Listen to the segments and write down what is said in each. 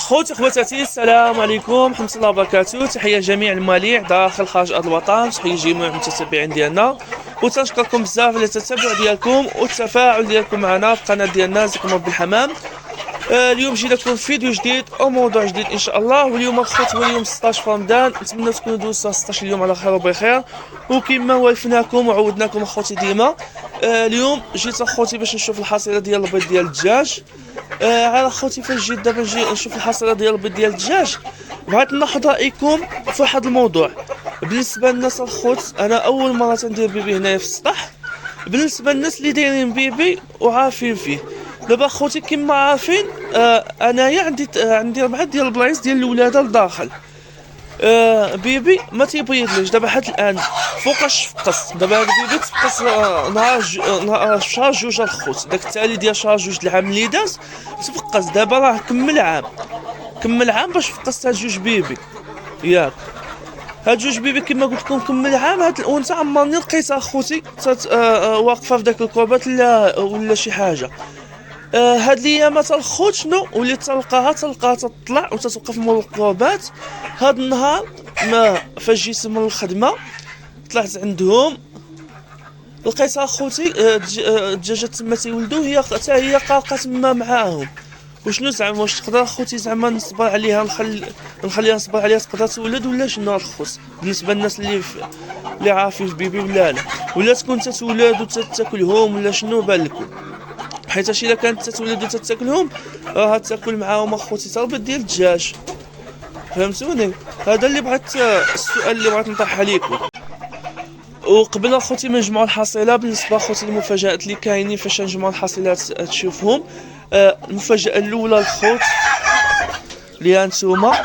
خوتي خواتاتي، السلام عليكم ورحمة الله وبركاته. تحية جميع المواليع داخل خارج ارض الوطن، تحية جميع المتتبعين ديالنا، وتنشكركم بزاف على التتبع ديالكم والتفاعل ديالكم معنا في القناة ديالنا زكم ربي الحمام. اليوم جينا لكم في فيديو جديد او موضوع جديد ان شاء الله. واليوم الخوت هو اليوم 16 في رمضان، نتمنى تكونوا دوزتوا 16 اليوم على خير وبخير. وكما والفناكم وعودناكم اخوتي ديما، اليوم جيت اخوتي باش نشوف الحصيله ديال البيض ديال الدجاج. على اخوتي فاش جيت دابا نجي نشوف الحصيله ديال البيض ديال الدجاج، بغيت ناخذ رايكم في واحد الموضوع. بالنسبه للناس الخوت، انا اول مره تندير بيبي هنايا في السطح. بالنسبه للناس اللي دايرين بيبي وعارفين فيه، دابا خوتي كما عارفين، انايا عندي 4 ديال البلايص ديال الولاده لداخل. بيبي ما تيبيضليش دابا حتى الان فوقاش فقس. دابا هاد البيبي تفقس نهار شهر جوج الخوت، داك التالي ديال شهر جوج العام اللي داز تفقس. دابا راه كمل عام باش فقست هاد جوج بيبي ياك. هاد جوج بيبي كما قلت لكم كمل عام. هاد الانثى عمرني لقيتها اخوتي واقفه في داك الكوبات ولا شي حاجه. هاد الايامات الخوت شنو وليت تلقاها تطلع وتتوقف مول الكوبات. هاد النهار ما فاش جيت من الخدمه طلعت عندهم، لقيتها اخوتي الدجاجه تما تيولدوا، هي حتى هي قالقه تما معاهم. وشنو زعما واش تقدر اخوتي زعما نصبر عليها نخليها نصبر عليها تقدر تولد ولا شنو الخوت؟ بالنسبه للناس اللي عارفين في بيبي ولا تكون تتولد وتتاكلهم ولا شنو بالكم؟ حيت الا كانت تتولد وتتاكلهم راه تاكل معاهم اخوتي حتى البيض ديال الدجاج. فهمتوني؟ هذا اللي بغيت، السؤال اللي بغيت نطرح عليكم. وقبل اخوتي ما نجمعوا الحصيله، بالنسبه اخوتي للمفاجات اللي كاينين فاش نجمعوا الحصيلات تشوفهم. المفاجاه الاولى الخوت اللي هانتوما،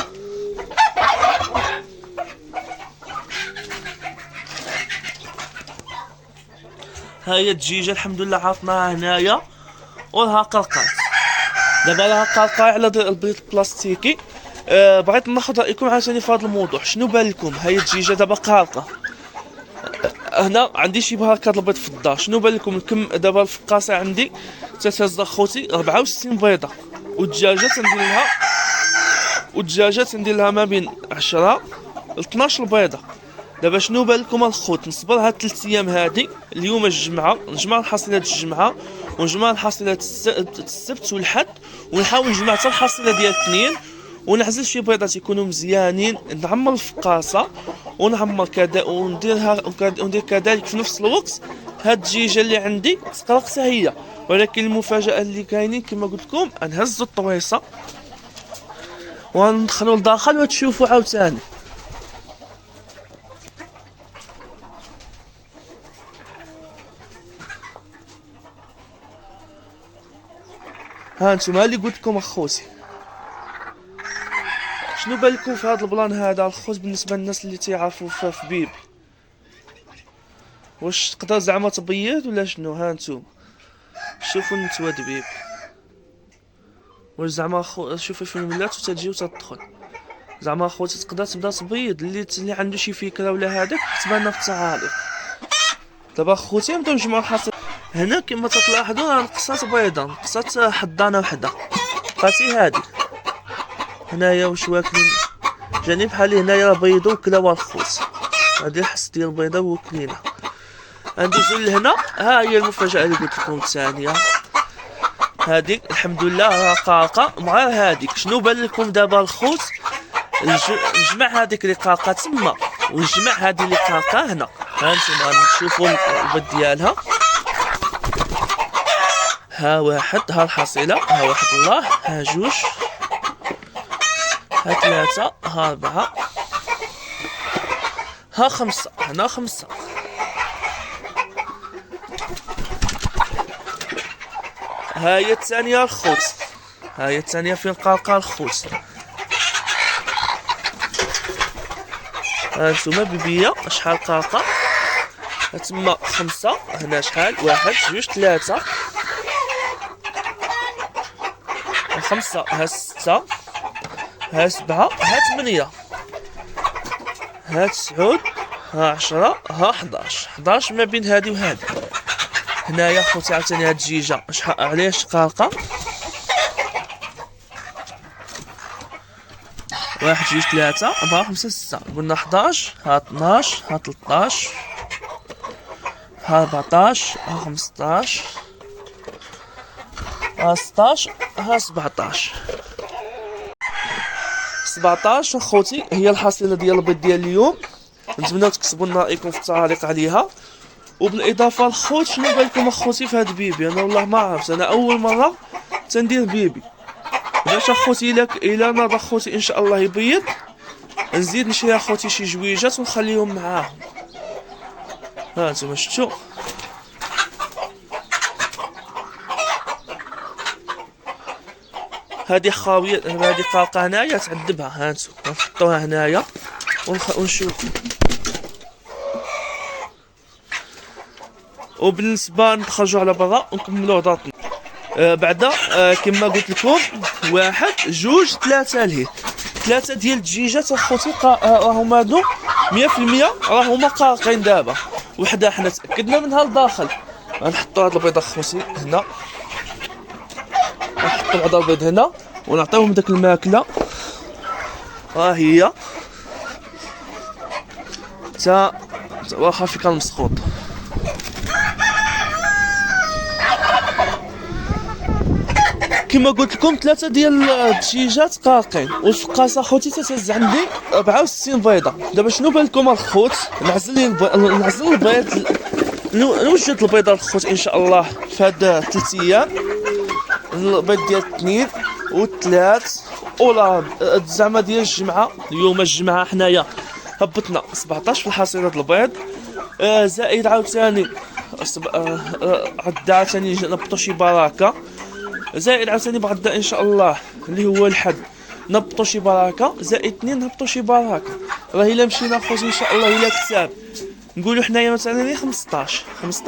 ها هي الدجيجه الحمد لله عرفناها هنايا وراها قلقات. دابا راها قلقه على البيض البلاستيكي. بغيت ناخذ رايكم عاوتاني في هذا الموضوع. شنو بان لكم؟ هاي الدجيجه دابا قالقه. هنا عندي شي هكا البيض في الدار. شنو بان لكم الكم دابا الفقاصه عندي تتهز اخوتي 64 بيضه، والدجاجه تندير لها ما بين 10 ل 12 بيضه. دابا شنو بان لكم الخوت؟ نصبر هاد 3 ايام هادي، اليوم الجمعه نجمع الحصيلات الجمعه ونجمع الحصيلات السبت والحد، ونحاول نجمع حتى الحصيله ديال الاثنين، ونعزل شي بيضات يكونوا مزيانين، نعمر الفقاصه ونعمر كذا وندير كذلك في نفس الوقت. هاد الدجيجه اللي عندي تقلق حتى هي، ولكن المفاجاه اللي كاينين كما قلت لكم نهزوا الطويصه وندخلوا لداخل وتشوفوا عاوتاني. ها انتما اللي قلت لكم اخوتي. شنو بالكم في هذا البلان هذا الخوت بالنسبه للناس اللي تيعرفوا في بيبي؟ واش تقدر زعما تبيض ولا شنو؟ ها انتم شوفوا النتوى بيبي، واش زعما شوفي فين ولات وتجي وتدخل زعما اخوتي تقدر تبدا تبيض. اللي عنده شي فكره ولا هذاك تبان في التعاليق. دابا اخوتي نبداو نجمعوا الحصيل. هنا كما تلاحظوا راه نقصات بيضه، نقصات حضانه وحده بقاتي هادي هنايا. واش واكلين جاني بحال هنايا راه بيضو وكلاوها الخوت. هادي الحص ديال البيضه وكلينا. ندوزو لهنا، ها هي المفاجاه اللي قلت لكم الثانيه. هاديك الحمد لله راه قاقه مع هاديك. شنو بان لكم دابا الخوت؟ نجمع هاديك اللي قاقه تما ونجمع هادي اللي قاقه هنا. ها انتم نشوفوا البيض ديالها. ها واحد، ها الحصيله، ها واحد الله، ها جوج، ها 3، ها 4، ها 5، هنا 5. ها هي الثانيه الخوت، ها هي الثانيه فين قالقه الخوت. ها انتوما بيبيه شحال قالقه. ها تما 5، هنا شحال 1 2 3، ها 5، ها 6، ها 7، ها 8، ها 9، ها 10، ها 11 ما بين هادي وهادي. هنايا خوتي عاوتاني هاد الدجيجه شحال علاش قالقه. 1 2 3 4 5 6 قلنا 11 ها 12 ها 13 ها 14 ها 15 ها 16 ها 17. 17 اخوتي هي الحصيله ديال البيض ديال اليوم. نتمنى تكتبوا لنا رايكم في التعاليق عليها. وبالاضافه الخوت شنو بالكم اخوتي في هاد البيبي؟ انا والله ما عرفت، انا اول مره تندير بيبي. باش اخوتي الا ناض اخوتي ان شاء الله يبيض نزيد نشري اخوتي شي جويجات ونخليهم معاهم. ها انتم شفتوا هذه خاويه، هذه قاقه هنايا تعذبها. ها انتم نحطوها هنايا ونشوف. وبالنسبه نخرجوا على برا ونكملوا هضرتنا. بعدا كما قلت لكم 1 2 3 لهيه 3 ديال الدجيجات اخوتي راهم هادو 100% راهما قاقين دابا. وحده حنا تاكدنا منها لداخل. غنحطوا هاد البيض اخوتي هنا، نحطوا بعض البيض هنا ونعطيوهم داك الماكله. ها هي تا واخا في كان مسخوط. كما قلت لكم 3 ديال الدجيجات قاقين. والفقاس اخوتي تتهز عندي 64 بيضه. دابا شنو بالكم الخوت؟ نعزل البيض، نوجد البيضه الخوت ان شاء الله في هاد 3 ايام. البيض ديال 2 و3 ولا زعما ديال الجمعه. اليوم الجمعه حنايا هبطنا 17 في الحصيله د البيض. زائد عاوتاني غدا عاوتاني نبطو شي براكه. زائد عاوتاني بغدا ان شاء الله اللي هو الحد نبطو شي براكه. زائد 2 نهبطو شي براكه. راه الا مشينا خوتي ان شاء الله الا كتاب نقولوا حنايا مثلا 15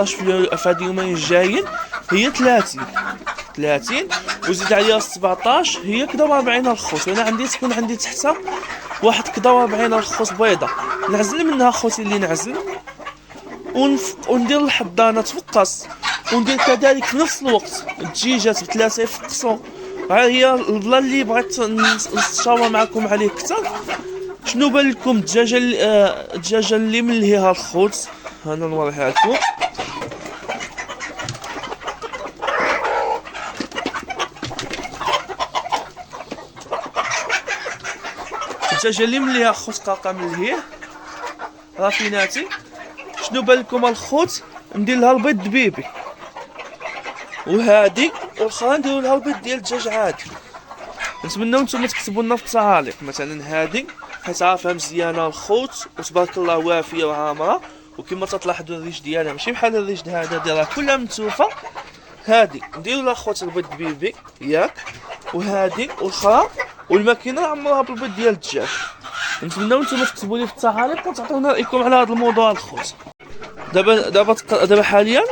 في هاد اليومين الجايين هي 30 وزيد عليها 17 هي كدا 40 الخوت. وانا عندي تكون عندي تحتها واحد كدا 40 الخوت بيضه. نعزل منها خوتي اللي نعزل وندير الحضانه تفقص. وندير كذلك في نفس الوقت الدجيجات ب3 يفقصوا. هي البلا اللي بغيت نتشاور معكم عليه كثر. شنو بالكم الدجاجه اللي ملهيها الخوت؟ انا نوريها لكم. الدجاجه اللي مليها الخوت قاقه ملهيه رافيناتي. شنو بالكم الخوت؟ ندير لها البيض دبيبي، وهادي والاخرى نديرو لها البيض ديال الدجاج عادي. نتمنىو نتوما تكتبوا لنا في التعاليق مثلا هادي حيت عارفها مزيانه الخوت وتبارك الله وافيه وعامره. وكما تلاحظوا الريش ديالها ماشي بحال الريش هذا ديالها كلها متوفه. هادي نديرو لها خوت البيض دبيبي ياك، وهادي والاخرى والماكينه نعمروها بالبيض ديال الدجاج. نتمنىو نتوما تكتبوا لي في التعاليق وتعطيونا رايكم على هذا الموضوع الخوت. دابا حاليا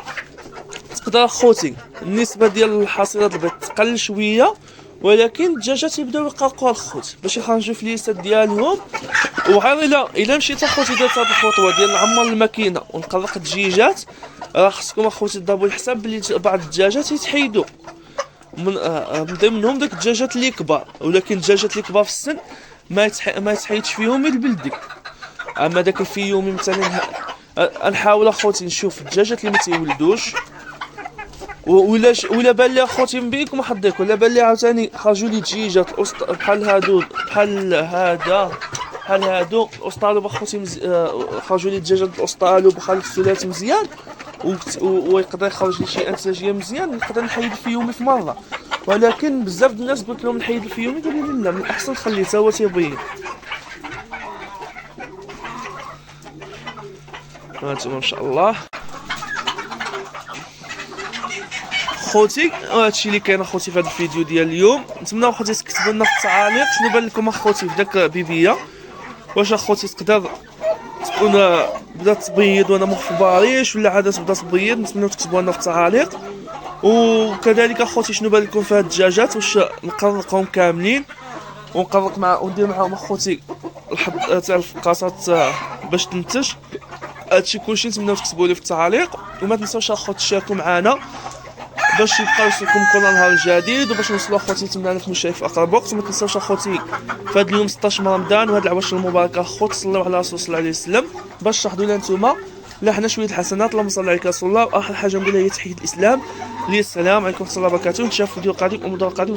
تقدر اخوتي النسبه ديال الحصيلات البيض تقل شويه، ولكن الدجاجات يبداو يقاقوا الخوت باش يخرجوا في ليست ديالهم. وغير الا مشيت اخوتي درت هاد الخطوه ديال نعمر الماكينه ونقرق الدجيجات، راه خصكم اخوتي تضربوا الحساب بلي بعض الدجاجات يتحيدوا من ضمنهم داك الدجاجات اللي كبار. ولكن الدجاجات اللي كبار في السن ما يتحيدش فيهم البلدي. اما داك الفيومي مثلا نحاول اخوتي نشوف الدجاجات اللي ما تيولدوش. ولا بان لي اخوتي من بينكم حظيك، ولا بان لي عاوتاني خرجوا لي دجيجات بحال هادو الاسطالو اخوتي خرجوا لي دجاجات الاسطالو بحال السلات مزيان ويقدر يخرج لي شي انتاجيه مزيان نقدر نحيد الفيومي في مره. ولكن بزاف ديال الناس قلت لهم نحيد الفيومي قالوا لي لا، من الاحسن خليه حتى هو تيبيض. هانتوما ما شاء الله خوتي. هادشي اللي كاين اخوتي في هذا الفيديو ديال اليوم. نتمنى اخوتي تكتبوا لنا في التعاليق شنو بان لكم اخوتي في داك بيبيه. واش اخوتي تقدر تكون بدات تبيض وانا مخباريش ولا عاد تبدا تبيض؟ نتمنى تكتبوا لنا في التعاليق. وكذلك اخوتي شنو بان لكم في هاد الدجاجات؟ واش نقرقهم كاملين ونقرق وندير معاهم اخوتي تاع الفقاصات باش تنتج؟ هادشي كلشي نتمنى تكتبوا لي في التعاليق. وما تنساوش اخوتي تشاركوا معنا باش يبقى يوصلكم كل نهار جديد، وباش نوصلوا اخوتي نتمنى لكم الشاي في اقرب وقت. وما تنساوش اخوتي في هذا اليوم 16 من رمضان وهاد العواشر المباركه اخوتي صلوا على رسول الله عليه وسلم باش تحضروا لنا نتوما لا حنا شويه الحسنات. اللهم صل عليك رسول الله. واخر حاجه نقولها هي تحيه الاسلام، لي السلام عليكم ورحمه الله وبركاته. نتشافوا في فيديو قادم وموضوع قادم.